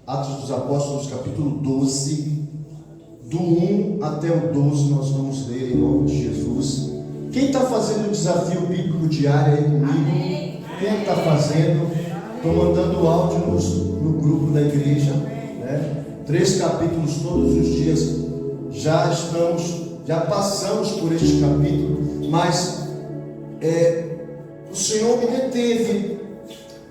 Atos dos Apóstolos, capítulo 12, do 1 até o 12, nós vamos ler em nome de Jesus. Quem está fazendo o desafio bíblico diário aí comigo? Quem está fazendo? Estou mandando áudio no grupo da igreja, né? 3 capítulos todos os dias. Já passamos por este capítulo, mas o Senhor me deteve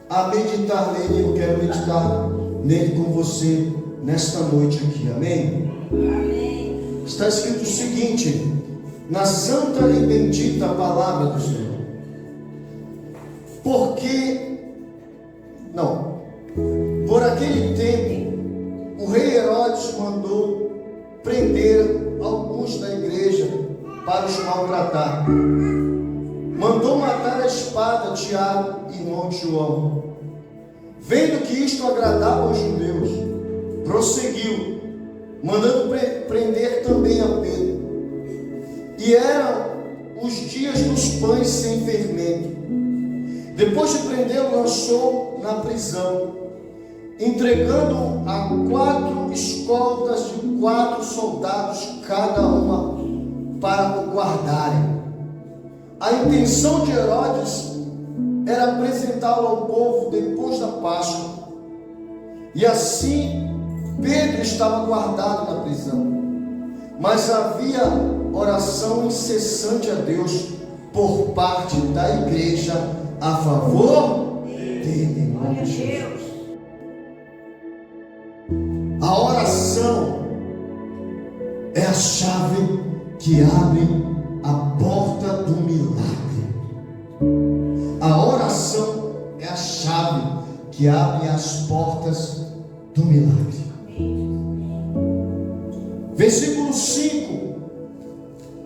a meditar nele. Eu quero meditar nele com você nesta noite aqui, amém? Amém. Está escrito o seguinte, na santa e bendita palavra do Senhor: por aquele tempo o rei Herodes mandou prender alguns da igreja para os maltratar. Mandou matar a espada Tiago, irmão de João. Vendo que isto agradava aos judeus, prosseguiu, mandando prender também a Pedro. E eram os dias dos pães sem fermento. Depois de prendê-lo, lançou na prisão, entregando-o a 4 escoltas de 4 soldados cada uma para o guardarem. A intenção de Herodes era apresentá-lo ao povo depois da Páscoa. E assim Pedro estava guardado na prisão. Mas havia oração incessante a Deus por parte da igreja a favor dele, em nome de Jesus. A oração é a chave que abre a porta do milagre. A oração é a chave que abre as portas do milagre. Versículo 5,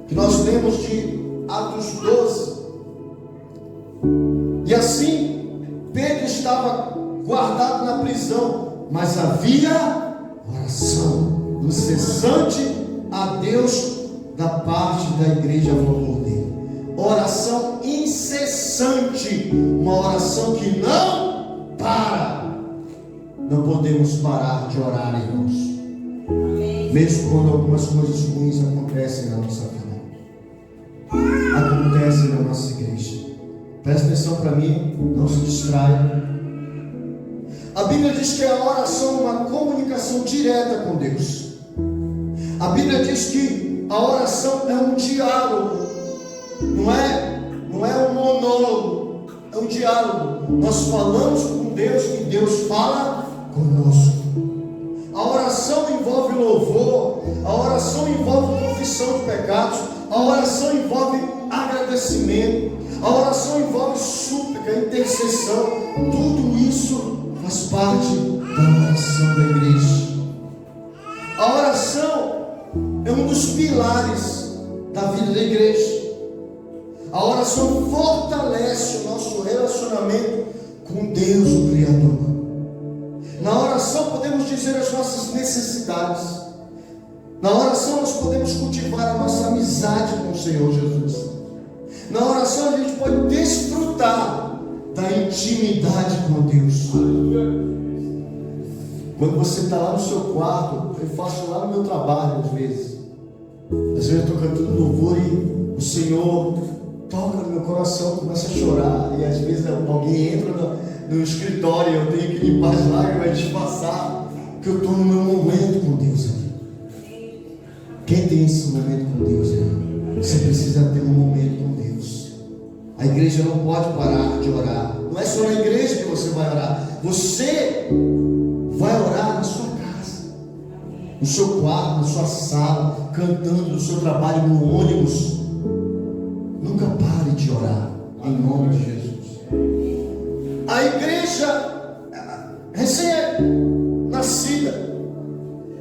que nós lemos de Atos 12. E assim, Pedro estava guardado na prisão, mas havia oração incessante a Deus da parte da igreja a favor dele. Oração incessante, uma oração que não para. Não podemos parar de orar, irmãos. Mesmo quando algumas coisas ruins acontecem na nossa vida, acontecem na nossa igreja. Presta atenção para mim, não se distraia. A Bíblia diz que a oração é uma comunicação direta com Deus. A Bíblia diz que a oração é um diálogo, não é um monólogo, é um diálogo. Nós falamos com Deus e Deus fala conosco. A oração envolve louvor, a oração envolve confissão de pecados, a oração envolve agradecimento, a oração envolve súplica, intercessão. Tudo isso faz parte da oração da igreja. A oração é um dos pilares da vida da igreja. A oração fortalece o nosso relacionamento com Deus, o Criador. Na oração podemos dizer as nossas necessidades. Na oração nós podemos cultivar a nossa amizade com o Senhor Jesus. Na oração a gente pode desfrutar da intimidade com Deus. Quando você está lá no seu quarto, eu faço lá no meu trabalho às vezes eu estou cantando louvor e o Senhor toca no meu coração, começa a chorar. E às vezes alguém entra no escritório e eu tenho que limpar as lágrimas e disfarçar, porque eu estou no meu momento com Deus ali. Quem tem esse momento com Deus, irmão? Você precisa ter um momento com Deus. A igreja não pode parar de orar. Não é só na igreja que você vai orar. Você vai orar na sua casa, no seu quarto, na sua sala, cantando, no seu trabalho, no ônibus. Nunca pare de orar, em nome de Jesus. A igreja recém-nascida,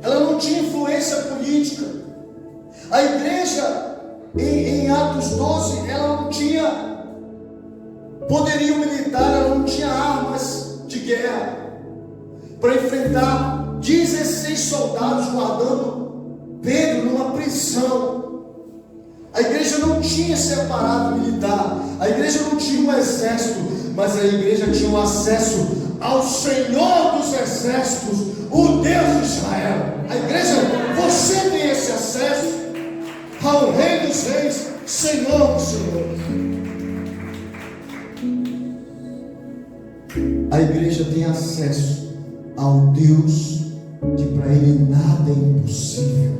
ela não tinha influência política. A igreja em Atos 12, ela não tinha poderio militar, ela não tinha armas de guerra para enfrentar 16 soldados guardando Pedro numa prisão. A igreja não tinha esse aparato militar, a igreja não tinha um exército, mas a igreja tinha um acesso ao Senhor dos Exércitos, o Deus de Israel. A igreja, você tem esse acesso ao Rei dos Reis, Senhor dos Senhores. A igreja tem acesso ao Deus que para Ele nada é impossível.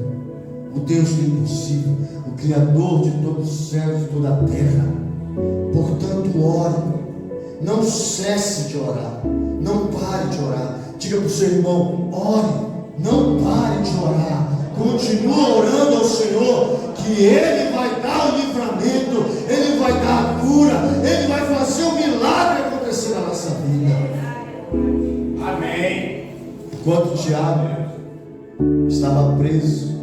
O Deus do impossível, o Criador de todos os céus e toda a terra. Portanto, ore, não cesse de orar, não pare de orar. Diga para o seu irmão: ore, não pare de orar, continua orando ao Senhor, que Ele vai dar o livramento, Ele vai dar a cura, Ele vai fazer o milagre acontecer na nossa vida. Amém. Enquanto Tiago estava preso,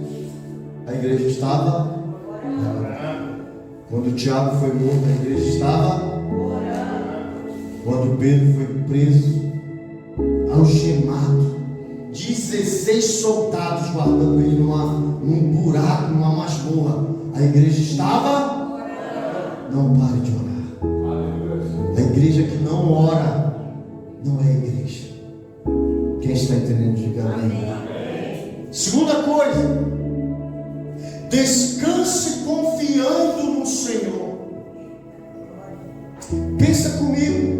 a igreja estava orando. Quando Tiago foi morto, a igreja estava orando. Quando Pedro foi preso, algemado, 16 soldados guardando ele num buraco, numa masmorra, a igreja estava orando. Não pare de orar. A igreja que não ora não é igreja. Quem está entendendo, diga amém. Segunda coisa, descanse confiando no Senhor. Pensa comigo.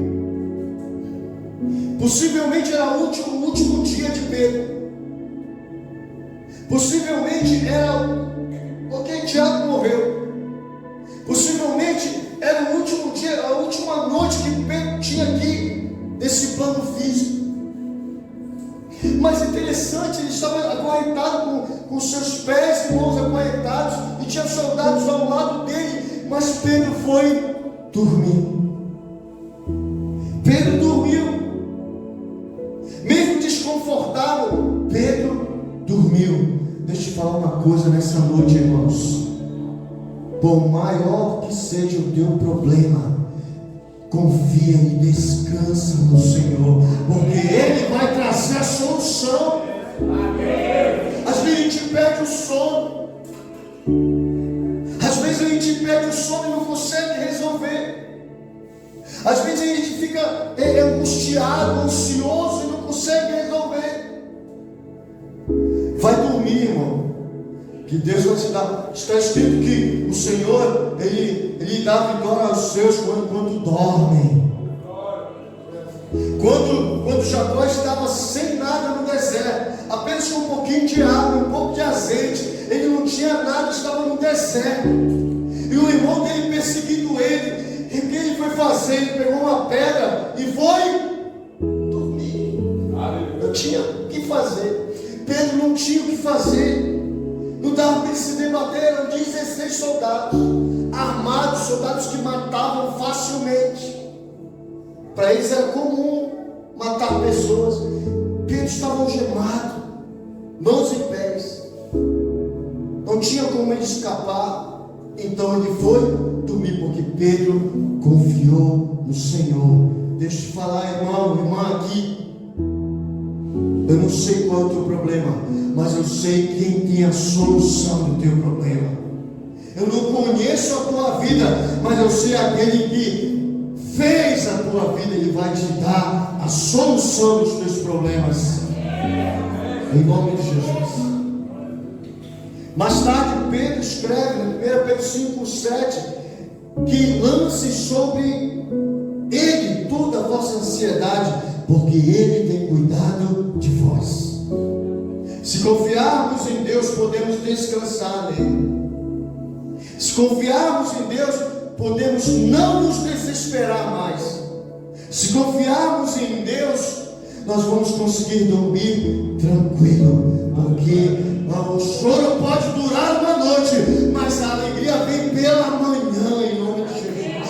Possivelmente era o último dia de Pedro. Possivelmente era porque Tiago morreu. Possivelmente era o último dia, a última noite que Pedro tinha aqui nesse plano físico. Mas interessante, ele estava acorrentado com seus pés e mãos acorrentados, e tinha soldados ao lado dele, mas Pedro foi dormir. Pedro dormiu, mesmo desconfortável, Pedro dormiu. Deixa eu te falar uma coisa nessa noite, irmãos. Por maior que seja o teu problema, confia e descansa no Senhor, porque Ele vai trazer a solução. Às vezes a gente perde o sono, às vezes a gente perde o sono e não consegue resolver. Às vezes a gente fica angustiado, ansioso e não consegue resolver. Vai dormir, irmão, que Deus vai te dar. Está escrito que o Senhor, Ele dá vitória aos seus quando dormem. Quando Jacó estava sem nada no deserto, apenas com um pouquinho de água, um pouco de azeite, ele não tinha nada, estava no deserto. E o irmão dele perseguindo ele, e o que ele foi fazer? Ele pegou uma pedra e foi dormir. Não tinha o que fazer. Pedro não tinha o que fazer. Não dava para eles se debater. Eram 16 soldados armados, soldados que matavam facilmente. Para eles era comum matar pessoas. Pedro estava algemado, mãos e pés, não tinha como ele escapar. Então ele foi dormir, porque Pedro confiou no Senhor. Deixa eu te falar, irmão, irmã, aqui, eu não sei qual é o teu problema, mas eu sei quem tem a solução do teu problema. Eu não conheço a tua vida, mas eu sei aquele que fez a tua vida. Ele vai te dar a solução dos teus problemas, em nome de Jesus. Mais tarde Pedro escreve no 1 Pedro 5:7 que lance sobre Ele toda a vossa ansiedade, porque Ele tem cuidado de vós. Se confiarmos em Deus, podemos descansar nele. Se confiarmos em Deus, podemos não nos desesperar mais. Se confiarmos em Deus, nós vamos conseguir dormir tranquilo, porque o choro pode durar uma noite, mas a alegria vem pela manhã, em nome de Jesus.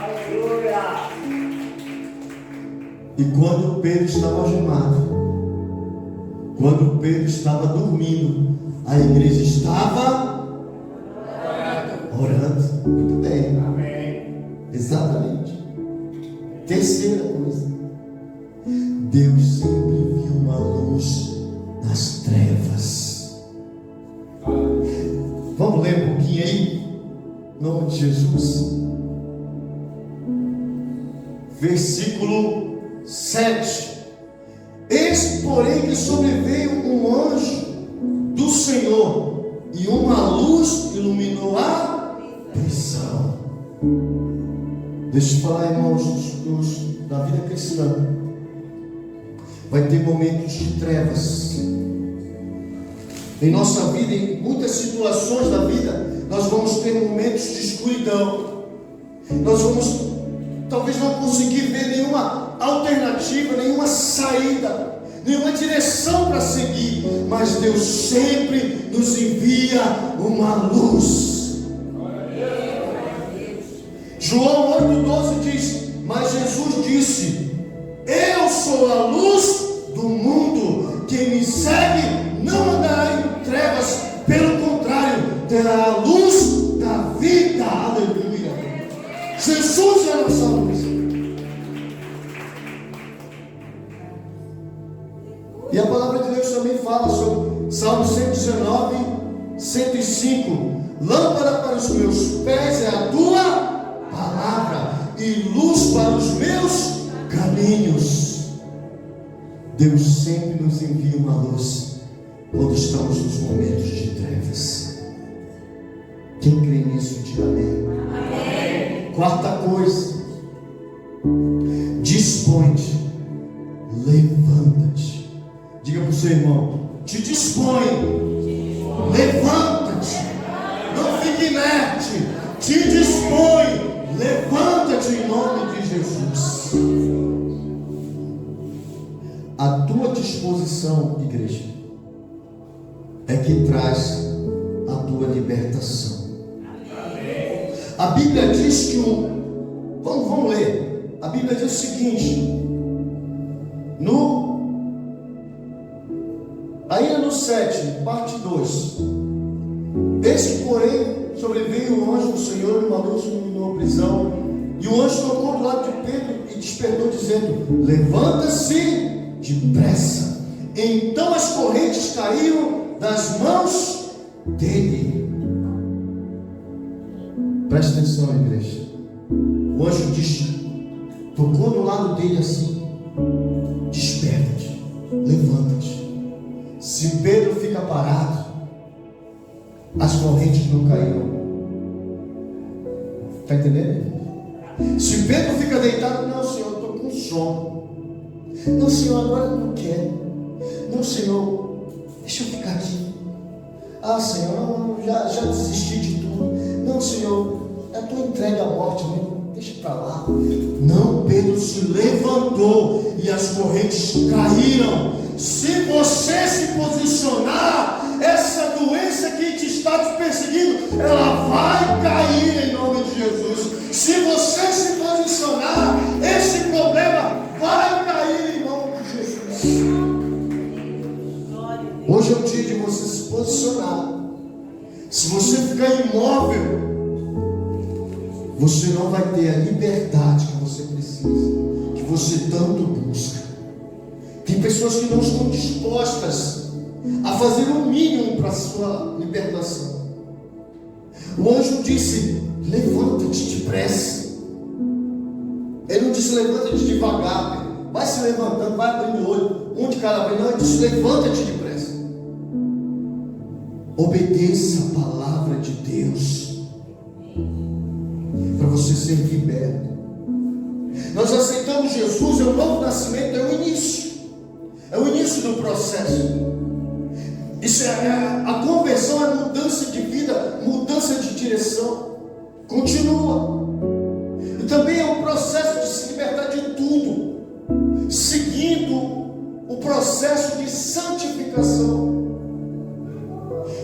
Aleluia. E quando Pedro estava algemado, quando Pedro estava dormindo, a igreja estava orando. Muito bem. Amém. Exatamente. Terceira coisa, Deus sempre viu uma luz nas trevas. Vamos ler um pouquinho aí, em nome de Jesus. versículo 7. Eis, porém, que sobreveio um anjo do Senhor, e uma luz iluminou a prisão. Deixa eu falar, irmãos, da vida cristã. Vai ter momentos de trevas. Em nossa vida, em muitas situações da vida, nós vamos ter momentos de escuridão. Nós vamos, talvez, não conseguir ver nenhuma alternativa, nenhuma saída, nenhuma direção para seguir. Mas Deus sempre nos envia uma luz. João 8,12 diz: mas Jesus disse: eu sou a luz do mundo. Quem me segue não andará em trevas, pelo contrário, terá a luz da vida. Aleluia. Jesus é a nossa luz. E a palavra de Deus também fala sobre Salmo 119, 105. Lâmpada para os meus pés é a tua palavra, e luz para os meus caminhos. Deus sempre nos envia uma luz quando estamos nos momentos de trevas. Quem crê nisso, diga amém. Amém. Quarta coisa: dispõe-te, levanta-te. Diga para o seu irmão: te dispõe, levanta-te, não fique inerte, te dispõe, levanta-te em nome de Jesus. A tua disposição, igreja, é que traz a tua libertação. Amém. A Bíblia diz que vamos ler. A Bíblia diz o seguinte: ainda no 7, parte 2. Eis que, porém, sobreveio o anjo do Senhor, e uma luz iluminou a prisão. E o anjo tocou do lado de Pedro e despertou, dizendo: levanta-se depressa. Então as correntes caíram das mãos dele. Presta atenção, igreja. O anjo tocou no lado dele assim: desperta-te, levanta-te. Se Pedro fica parado, as correntes não caíram. Está entendendo? Se Pedro fica deitado: não, Senhor, eu estou com sono. Não, Senhor, agora eu não quero. Não, Senhor, deixa eu ficar aqui. Ah, Senhor, não, já desisti de tudo. Não, Senhor, eu estou entregue à morte mesmo. Deixa para lá. Não, Pedro se levantou e as correntes caíram. Se você se posicionar, essa doença que está te perseguindo, ela vai cair em nome de Jesus. Se você se posicionar, esse problema vai cair em nome de Jesus. Hoje é o dia de você se posicionar. Se você ficar imóvel, você não vai ter a liberdade que você precisa, que você tanto busca. Tem pessoas que não estão dispostas a fazer o mínimo para a sua libertação. O anjo disse: levanta-te depressa. Ele não disse: levanta-te devagar, vai se levantando, vai abrindo o olho, um de cada vez. Não, ele disse: levanta-te depressa. Obedeça a palavra de Deus para você ser liberto. Nós aceitamos Jesus, é o novo nascimento, é o início. É o início do processo. Isso a conversão é mudança de vida, mudança de direção. Continua. E também é um processo de se libertar de tudo, seguindo o processo de santificação.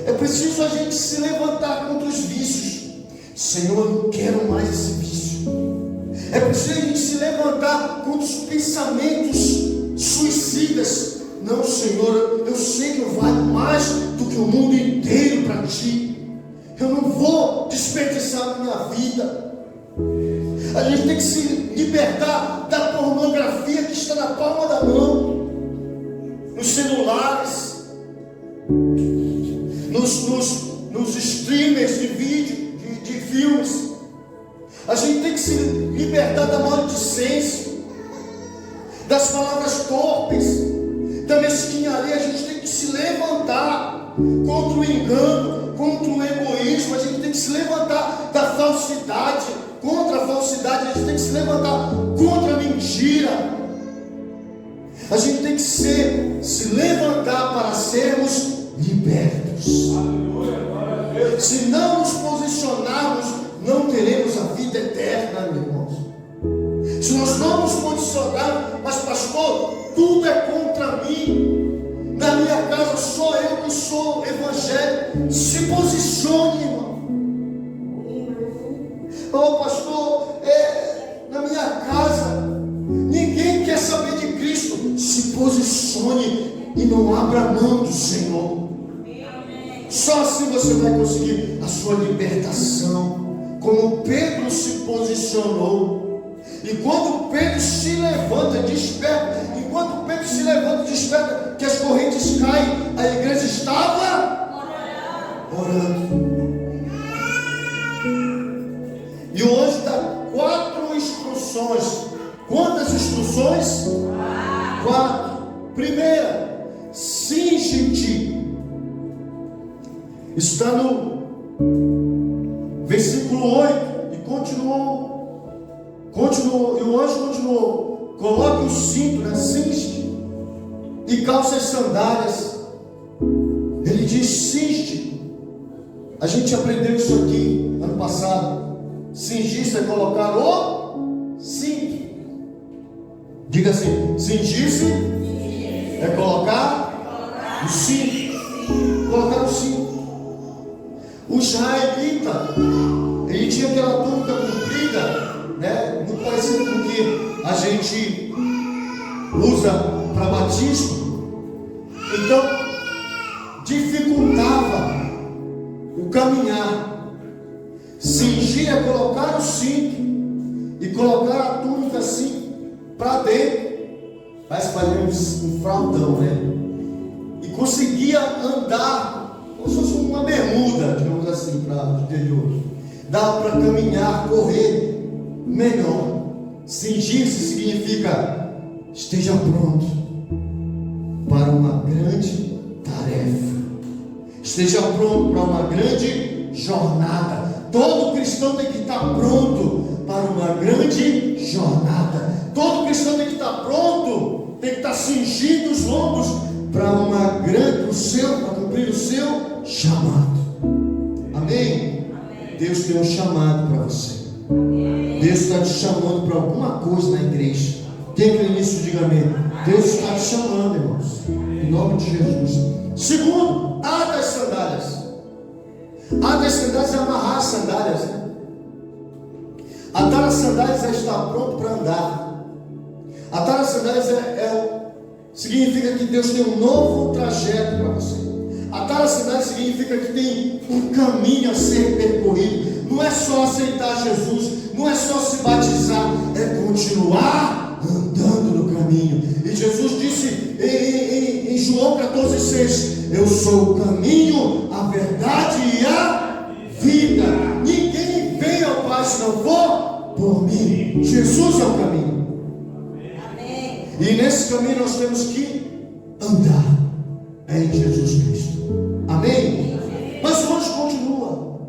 É preciso a gente se levantar contra os vícios. Senhor, eu não quero mais esse vício. É preciso a gente se levantar contra os pensamentos suicidas. Não, Senhor, eu sei que eu valho mais do que o mundo inteiro para Ti. Eu não vou desperdiçar a minha vida. A gente tem que se libertar da pornografia que está na palma da mão, nos celulares, nos streamers de vídeo, de filmes. A gente tem que se libertar da maldição maledicência, das palavras torpes, da mesquinharia. A gente tem que se levantar contra o engano, contra o egoísmo. A gente tem que se levantar da falsidade, contra a falsidade. A gente tem que se levantar contra a mentira. A gente tem que se levantar para sermos libertos. Se não nos posicionarmos, não teremos a vida eterna, meu irmão. Se nós não nos posicionarmos, mas pastor, tudo é contra mim, na minha casa só eu que sou evangélico. Se posicione, irmão. Oh, pastor, na minha casa ninguém quer saber de Cristo. Se posicione e não abra mão do Senhor. Só assim você vai conseguir a sua libertação, como Pedro se posicionou. E quando Pedro se levanta, desperta, enquanto Pedro se levanta, desperta, que as correntes caem, a igreja estava orando. E hoje dá 4 instruções. Quantas instruções? 4. Primeira, cinge-te. Isso está no versículo 8. E continuou, e o anjo continuou: coloque o cinto, né? Cinge-te, e calça as sandálias. Ele diz: cinge-te. A gente aprendeu isso aqui ano passado. Cingir-se é colocar o cinto. Diga assim: cingir-se é colocar o cinto. Colocar o cinto. O israelita, ele tinha aquela túnica comprida, né? Muito parecido com o que a gente usa para batismo. Então dificultava o caminhar. Cingir é colocar o cinto e colocar a túnica assim para dentro. Parece um fraldão, né? E conseguia andar como se fosse uma bermuda, digamos assim, para o interior. Dá para caminhar, correr melhor. Cingir-se significa esteja pronto para uma grande tarefa. Esteja pronto para uma grande jornada. Todo cristão tem que estar pronto para uma grande jornada. Todo cristão tem que estar pronto, tem que estar cingindo os lombos para cumprir o seu chamado. Amém? Deus tem um chamado para você. Deus está te chamando para alguma coisa na igreja. Quem crê nisso, diga amém. Deus está te chamando, irmãos, em nome de Jesus. Segundo, ata as sandálias. Atar as sandálias é amarrar as sandálias, né? Atar as sandálias é estar pronto para andar. Atar as sandálias significa que Deus tem um novo trajeto para você. Atar as sandálias significa que tem um caminho a ser percorrido. Não é só aceitar Jesus, não é só se batizar, é continuar andando no caminho. E Jesus disse em João 14,6: eu sou o caminho, a verdade e a vida. Ninguém vem ao Pai se não for por mim. Jesus é o caminho. E nesse caminho nós temos que andar em Jesus Cristo. Amém? Mas o anjo continua.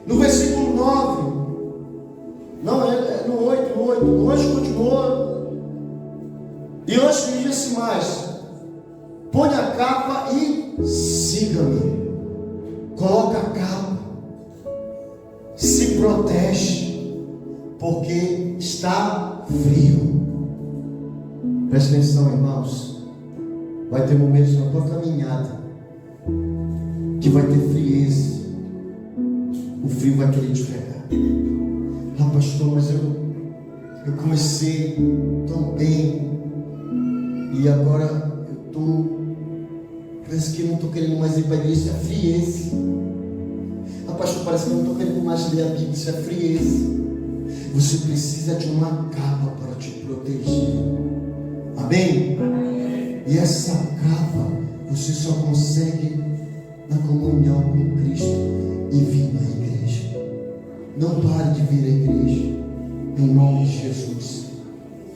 No versículo 9. Não, é no 8. O anjo continua. E o anjo disse mais: põe a capa e siga-me. Coloca a capa. Se protege, porque está frio. Preste atenção, irmãos. Vai ter momentos na tua caminhada que vai ter frieza. O frio vai querer te pegar. Ah, pastor, mas eu comecei tão bem e agora parece que não estou querendo mais ir para a igreja. Isso é frieza. Ah, pastor, parece que eu não estou querendo mais ler a Bíblia. Isso é frieza. Você precisa de uma capa para te proteger. Amém? E essa capa você só consegue na comunhão com Cristo e vir na igreja. Não pare de vir à igreja, em nome de Jesus.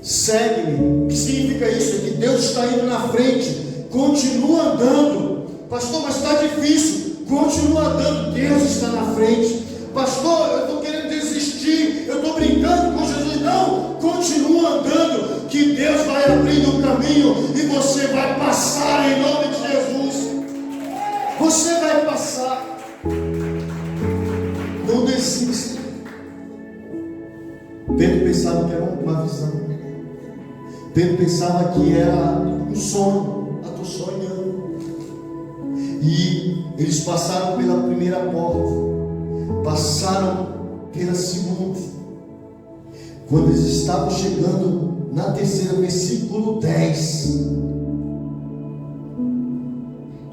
segue-me. O que significa isso? É que Deus está indo na frente. Continua andando. Pastor, mas está difícil. Continua andando. Deus está na frente. Pastor, eu estou querendo desistir. Eu estou brincando com Jesus. Não, continua andando, que Deus vai abrindo o caminho e você vai passar em nome de Jesus. Você vai passar. Não desista. Pedro pensava que era uma visão. Pedro pensava que era um sonho. Eu estou sonhando. E eles passaram pela primeira porta, passaram pela segunda. Quando eles estavam chegando na terceira, versículo 10.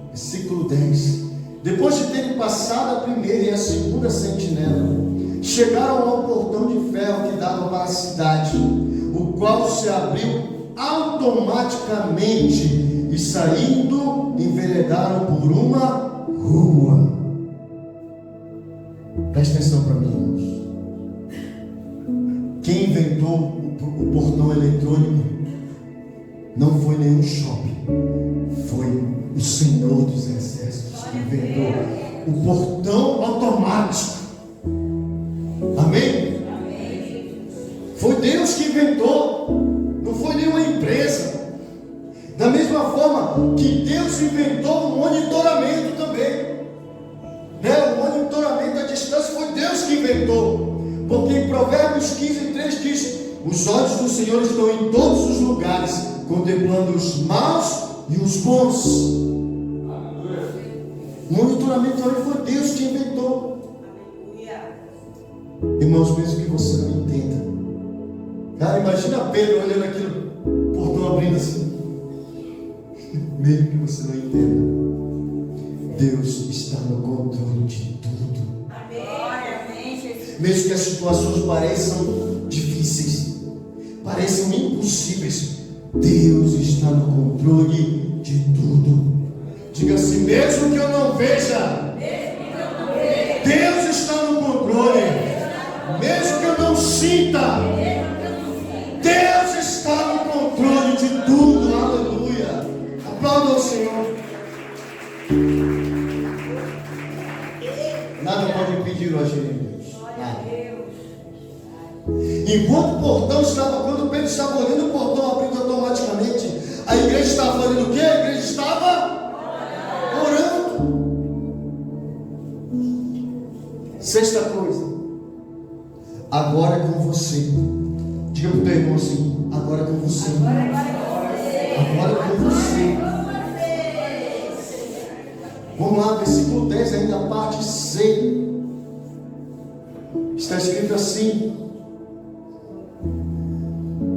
Versículo 10. Depois de terem passado a primeira e a segunda sentinela, chegaram ao portão de ferro que dava para a cidade, o qual se abriu automaticamente, e saindo, enveredaram por uma rua. Presta atenção para mim, irmãos. Quem inventou o portão eletrônico não foi nenhum shopping, foi o Senhor dos Exércitos que inventou o portão automático. Amém? Foi Deus que inventou, não foi nenhuma empresa. Da mesma forma que Deus inventou o monitoramento também, o monitoramento à distância foi Deus que inventou. Porque em Provérbios 15:3 diz: os olhos do Senhor estão em todos os lugares, contemplando os maus e os bons. O monitoramento também foi Deus que inventou. Irmãos, mesmo que você não entenda, cara, imagina Pedro olhando aquilo, portão abrindo assim. Mesmo que você não entenda, Deus está no controle de tudo. Mesmo que as situações pareçam difíceis, pareçam impossíveis, Deus está no controle de tudo. Diga assim: mesmo que eu não veja, Deus está no controle. Mesmo que eu não sinta, Deus está no controle de tudo. Aleluia. Aplauda o Senhor. Nada pode impedir o agir de Deus. Enquanto o portão estava, quando Pedro estava olhando o portão abrindo automaticamente, a igreja estava fazendo o quê? A igreja estava orando. Sexta coisa, agora é com você. Diga para o teu irmão assim: agora é com você. Agora é com você. Vamos lá, versículo 10, ainda a parte C. Está escrito assim: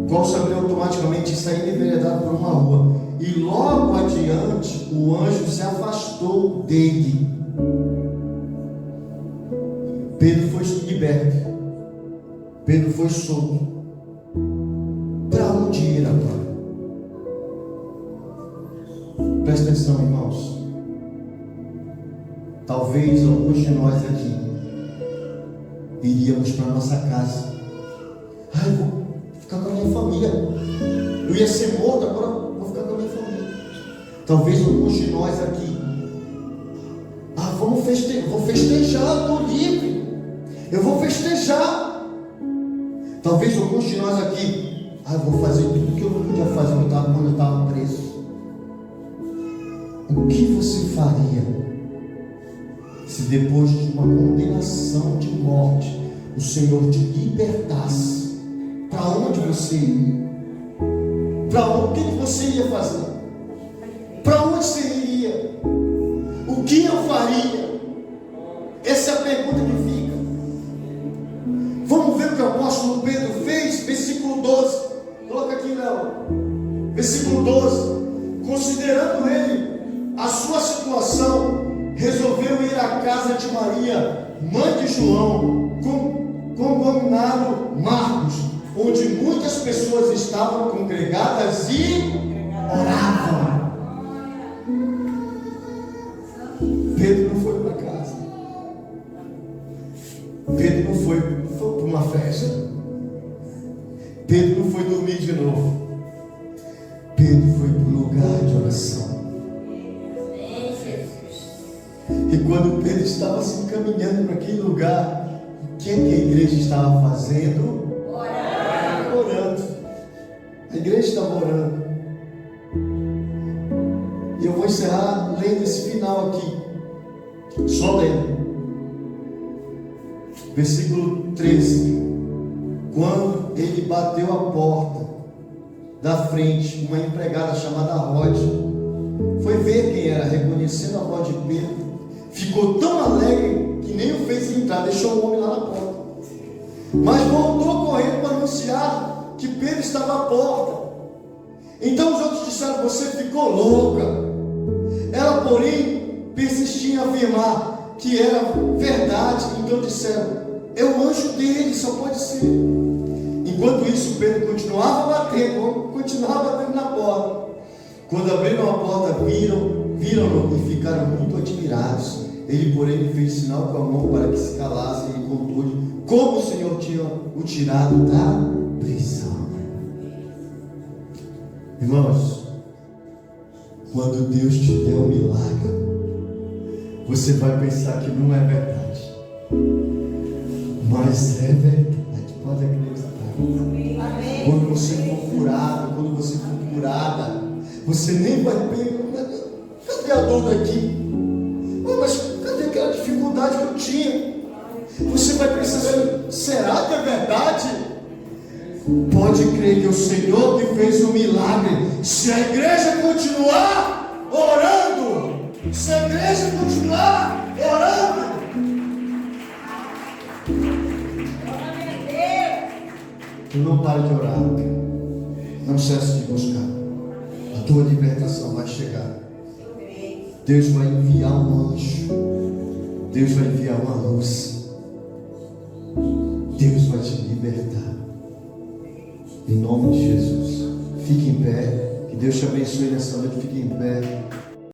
qual se abriu automaticamente e saindo enveredado por uma rua, e logo adiante o anjo se afastou dele. Pedro foi liberto, Pedro foi solto. Para onde ir agora? Presta atenção, irmãos. Talvez alguns de nós aqui iríamos para nossa casa. Eu vou ficar com a minha família. Eu ia ser morto, agora vou ficar com a minha família. Talvez alguns de nós aqui: vou festejar, estou livre. Eu vou festejar. Talvez alguns de nós aqui: eu vou fazer tudo que eu não podia fazer quando eu estava preso. O que você faria se depois de uma condenação de morte o Senhor te libertasse? Para onde você ia? O que você ia fazer? Para onde você iria? O que eu faria? Essa é a pergunta que fica. Vamos ver o que o apóstolo Pedro fez, versículo 12. Coloca aqui, Léo. Versículo 12. Considerando ele a sua situação, resolveu ir à casa de Maria, mãe de João, cognominado Marcos, onde muitas pessoas estavam congregadas e oravam. Pedro não foi para casa. Pedro não foi para uma festa. Pedro não foi dormir de novo. E quando Pedro estava se encaminhando para aquele lugar, o que a igreja estava fazendo? Orando. A igreja estava orando. E eu vou encerrar lendo esse final aqui. Só lendo. Versículo 13. Quando ele bateu a porta da frente, uma empregada chamada Rode foi ver quem era, reconhecendo a voz de Pedro, ficou tão alegre que nem o fez entrar, deixou o homem lá na porta, mas voltou correndo para anunciar que Pedro estava à porta. Então os outros disseram: você ficou louca. Ela, porém, persistia em afirmar que era verdade. Então disseram: é o anjo dele, só pode ser. Enquanto isso, Pedro continuava batendo na porta. Quando abriram a porta, viram-no e ficaram muito admirados. Ele, porém, lhe fez sinal com a mão para que se calassem e contou-lhe como o Senhor tinha o tirado da prisão. Irmãos, quando Deus te der um milagre, você vai pensar que não é verdade, mas é verdade. Pode acreditar. Quando você for curado, quando você for curada, você nem vai perguntar: cadê a dor daqui? Mas cadê aquela dificuldade que eu tinha? Você vai pensar assim: será que é verdade? Pode crer que é o Senhor que fez o milagre. Se a igreja continuar orando, se a igreja continuar orando, tu não para de orar, não cesse de buscar. A tua libertação vai chegar. Deus vai enviar um anjo, Deus vai enviar uma luz, Deus vai te libertar. Em nome de Jesus, fique em pé. Que Deus te abençoe nessa noite. Fique em pé.